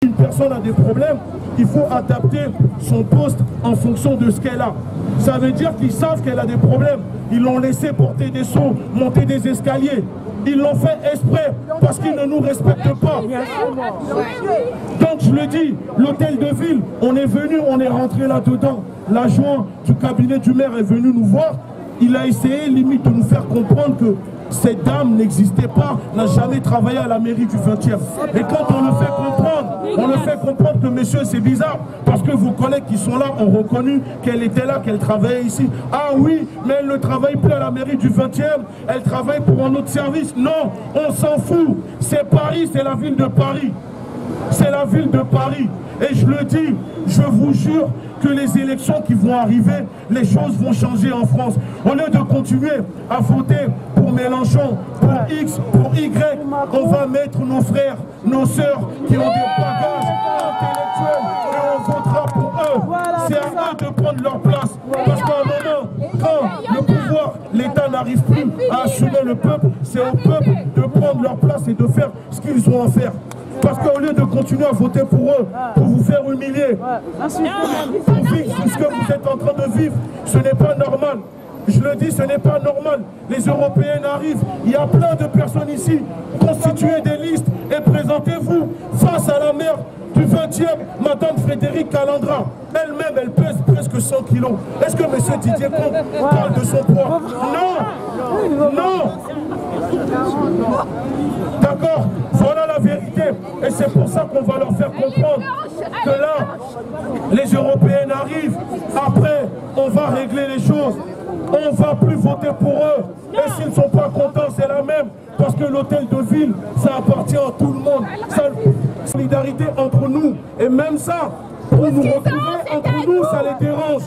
Une personne a des problèmes, il faut adapter son poste en fonction de ce qu'elle a. Ça veut dire qu'ils savent qu'elle a des problèmes. Ils l'ont laissé porter des seaux, monter des escaliers. Ils l'ont fait exprès parce qu'ils ne nous respectent pas. Donc je le dis, l'hôtel de ville, on est venu, on est rentré là-dedans. L'adjoint du cabinet du maire est venu nous voir. Il a essayé limite de nous faire comprendre que cette dame n'existait pas, n'a jamais travaillé à la mairie du 20e. Et quand on le fait comprendre que monsieur c'est bizarre, parce que vos collègues qui sont là ont reconnu qu'elle était là, qu'elle travaillait ici. Ah oui, mais elle ne travaille plus à la mairie du 20e, elle travaille pour un autre service. Non, on s'en fout. C'est Paris, c'est la ville de Paris. C'est la ville de Paris. Et je le dis, je vous jure que les élections qui vont arriver, les choses vont changer en France. Au lieu de continuer à voter pour Mélenchon, pour X, pour Y, on va mettre nos frères, nos sœurs qui ont des bagages intellectuels et on votera pour eux. C'est à eux de prendre leur place. Parce qu'à un moment, quand le pouvoir, l'État n'arrive plus à assumer le peuple, c'est au peuple de prendre leur place et de faire ce qu'ils ont à faire. Parce qu'au lieu de continuer à voter pour eux, pour vous faire humilier, pour vivre ce que vous êtes en train de vivre, ce n'est pas normal. Je le dis, ce n'est pas normal. Les Européennes arrivent, il y a plein de personnes ici. Constituez des listes et présentez-vous face à la maire du 20e, Madame Frédérique Calandra. Elle-même, elle pèse presque 100 kilos. Est-ce que M. Didier Comte parle de son poids? Non. Non. D'accord, voilà la vérité. Et c'est pour ça qu'on va leur faire comprendre que là, les Européennes arrivent. Après, on va régler les choses. On ne va plus voter pour eux. Et s'ils ne sont pas contents, c'est la même. Parce que l'hôtel de ville, ça appartient à tout le monde. Ça, solidarité entre nous. Et même ça, pour nous retrouver entre nous, ça les dérange.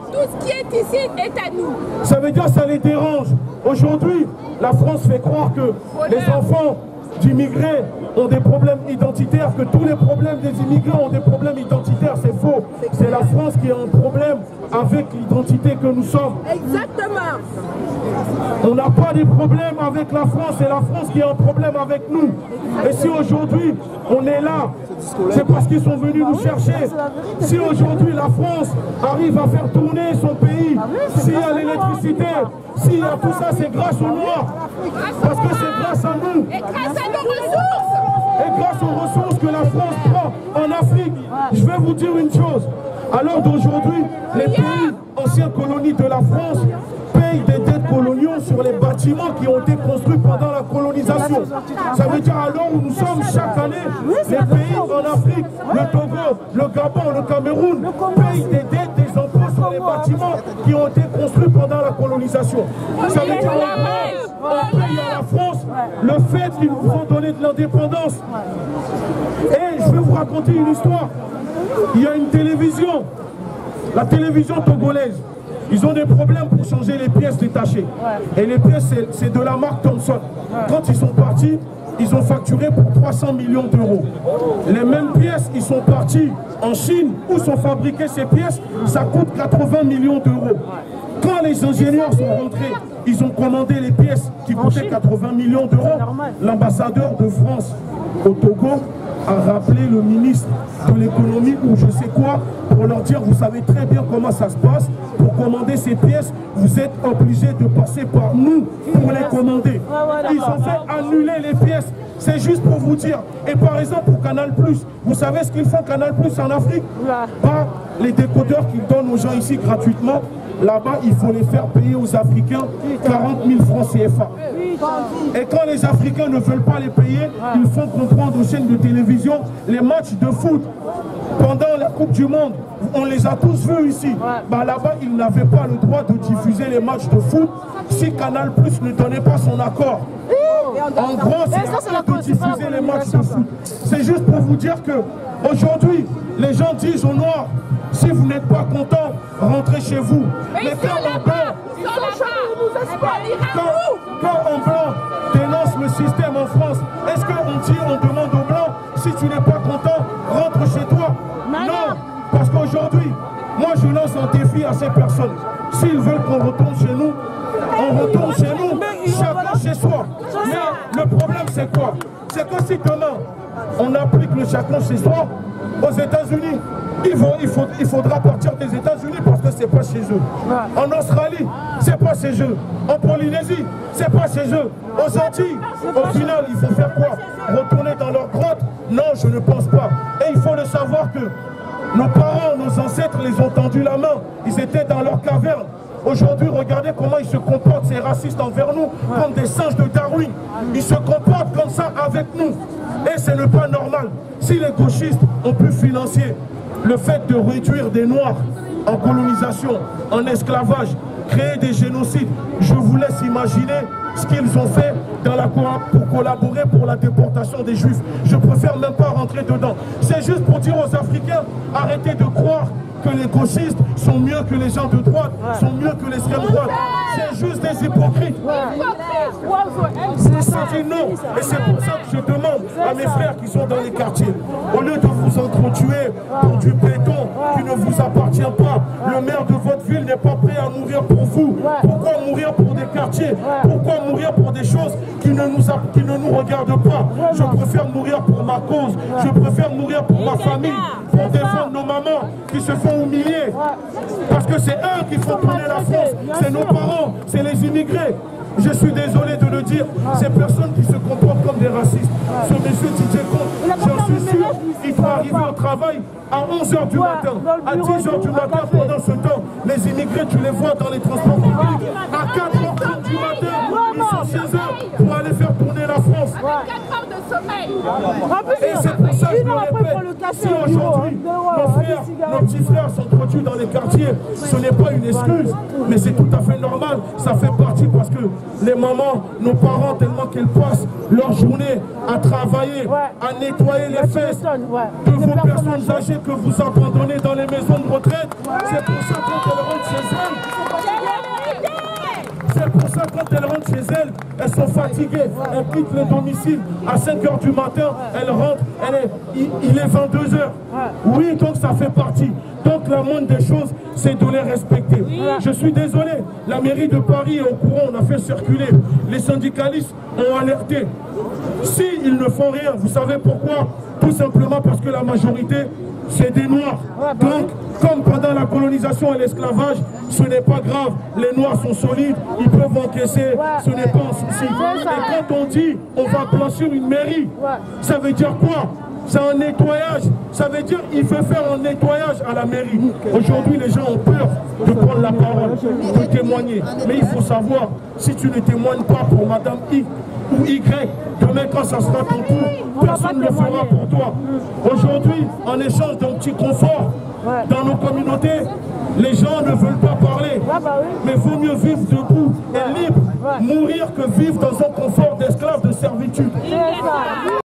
Tout ce qui est ici est à nous. Ça veut dire que ça les dérange. Aujourd'hui, la France fait croire que les enfants d'immigrés ont des problèmes identitaires, que tous les problèmes des immigrés ont des problèmes identitaires. C'est faux. C'est la France qui a un problème avec l'identité que nous sommes. Exactement. On n'a pas de problème avec la France, c'est la France qui a un problème avec nous. Et si aujourd'hui on est là, c'est parce qu'ils sont venus nous chercher. Si aujourd'hui la France arrive à faire tourner son pays, s'il y a l'électricité, s'il y a tout ça, c'est grâce aux Noirs. Parce que c'est grâce à nous. Et grâce à nos ressources. Et grâce aux ressources que la France prend en Afrique. Je vais vous dire une chose. À l'heure d'aujourd'hui, les pays anciennes colonies de la France payent des dettes coloniaux sur les bâtiments qui ont été construits pendant la colonisation. Ça veut dire à l'heure où nous sommes chaque année, les pays en Afrique, le Togo, le Gabon, le Cameroun, payent des dettes, des impôts sur les bâtiments qui ont été construits pendant la colonisation. Ça veut dire on paye à la France le fait qu'ils nous ont donné de l'indépendance. Et je vais vous raconter une histoire. Il y a une télévision, la télévision togolaise. Ils ont des problèmes pour changer les pièces détachées. Et les pièces, c'est de la marque Thomson. Quand ils sont partis, ils ont facturé pour 300 millions d'euros. Les mêmes pièces, ils sont partis en Chine, où sont fabriquées ces pièces, ça coûte 80 millions d'euros. Quand les ingénieurs sont rentrés, ils ont commandé les pièces qui coûtaient 80 millions d'euros. L'ambassadeur de France au Togo a rappelé le ministre de l'économie ou je sais quoi pour leur dire vous savez très bien comment ça se passe. Pour commander ces pièces, vous êtes obligés de passer par nous pour les commander. Ils ont fait annuler les pièces. C'est juste pour vous dire. Et par exemple pour Canal+, vous savez ce qu'ils font Canal+ en Afrique? Pas les décodeurs qu'ils donnent aux gens ici gratuitement. Là-bas, il faut les faire payer aux Africains 40 000 francs CFA. Et quand les Africains ne veulent pas les payer, ils font comprendre aux chaînes de télévision les matchs de foot. Pendant la Coupe du Monde, on les a tous vus ici. Bah, là-bas, ils n'avaient pas le droit de diffuser les matchs de foot si Canal+ ne donnait pas son accord. En gros, c'est la de diffuser les matchs de foot. C'est juste pour vous dire que aujourd'hui, les gens disent aux Noirs, si vous n'êtes pas content, rentrez chez vous. Mais quand un blanc dénonce le système en France, est-ce qu'on demande aux blancs, si tu n'es pas content, rentre chez toi? Non, parce qu'aujourd'hui, moi je lance un défi à ces personnes. S'ils veulent qu'on retourne chez nous, on retourne chez nous, chacun chez soi. Mais le problème c'est quoi? C'est que si demain, on applique le chacun chez soi. Aux États-Unis, il faudra partir des États-Unis parce que c'est pas chez eux. En Australie, c'est pas chez eux. En Polynésie, c'est pas chez eux. Aux Antilles, au final, il faut faire quoi? Retourner dans leur grotte? Non, je ne pense pas. Et il faut le savoir que nos parents, nos ancêtres les ont tendu la main. Ils étaient dans leur caverne. Aujourd'hui, regardez comment ils se comportent, ces racistes envers nous, comme des singes de Darwin. Ils se comportent comme ça avec nous. Et ce n'est pas normal. Si les gauchistes ont pu financer le fait de réduire des Noirs en colonisation, en esclavage, créer des génocides, je vous laisse imaginer ce qu'ils ont fait pour collaborer pour la déportation des Juifs. Je préfère même pas rentrer dedans. C'est juste pour dire aux Africains, arrêtez de croire que les gauchistes sont mieux que les gens de droite, sont mieux que l'extrême droite. C'est juste des hypocrites. C'est non. Et c'est pour ça que je demande à mes frères qui sont dans les quartiers, au lieu de vous entretuer pour du béton qui ne vous appartient pas, le maire de votre ville n'est pas prêt à mourir pour vous. Pourquoi mourir pour des quartiers? Pourquoi mourir pour des choses qui ne nous regardent pas? Je préfère mourir pour ma cause. Je préfère mourir pour ma famille, pour défendre nos mamans qui se font humilier. Parce que c'est eux qui font tourner la France. C'est nos parents, c'est les immigrés. Je suis désolé de le dire, ces personnes qui se comportent comme des racistes, ce monsieur Didier Comte, j'en suis sûr, il faut arriver au travail à 11h du matin, à 10h du matin. Pendant ce temps, les immigrés, tu les vois dans les transports publics, à 4h du matin, ils sont chez eux pour aller faire tourner la France. 4 heures de sommeil. Et c'est pour ça que je le répète, si aujourd'hui, nos petits frères sont produits dans les quartiers, ce n'est pas une excuse, mais c'est tout à fait normal, ça fait partie parce que les mamans, nos parents, tellement qu'elles passent leur journée à travailler, à nettoyer les fesses de vos personnes âgées que vous abandonnez dans les maisons de retraite. C'est pour ça quand elles rentrent chez elles, c'est pour ça quand elles rentrent chez elles, elles sont fatiguées, elles quittent le domicile à 5h du matin, elles rentrent, il est 22h. Oui, donc ça fait partie. Donc la moindre des choses, c'est de les respecter. Je suis désolé, la mairie de Paris est au courant, on a fait circuler. Les syndicalistes ont alerté. S'ils ne font rien, vous savez pourquoi? Tout simplement parce que la majorité, c'est des Noirs. Donc, comme pendant la colonisation et l'esclavage, ce n'est pas grave. Les Noirs sont solides, ils peuvent encaisser, ce n'est pas un souci. Et quand on dit on va blanchir une mairie, ça veut dire quoi? C'est un nettoyage. Ça veut dire qu'il veut faire un nettoyage à la mairie. Aujourd'hui, les gens ont peur de prendre la parole, de témoigner. Mais il faut savoir, si tu ne témoignes pas pour Madame I ou Y, demain quand ça sera ton tour, personne ne le fera pour toi. Aujourd'hui, en échange d'un petit confort dans nos communautés, les gens ne veulent pas parler. Mais il vaut mieux vivre debout et libre, mourir que vivre dans un confort d'esclave de servitude.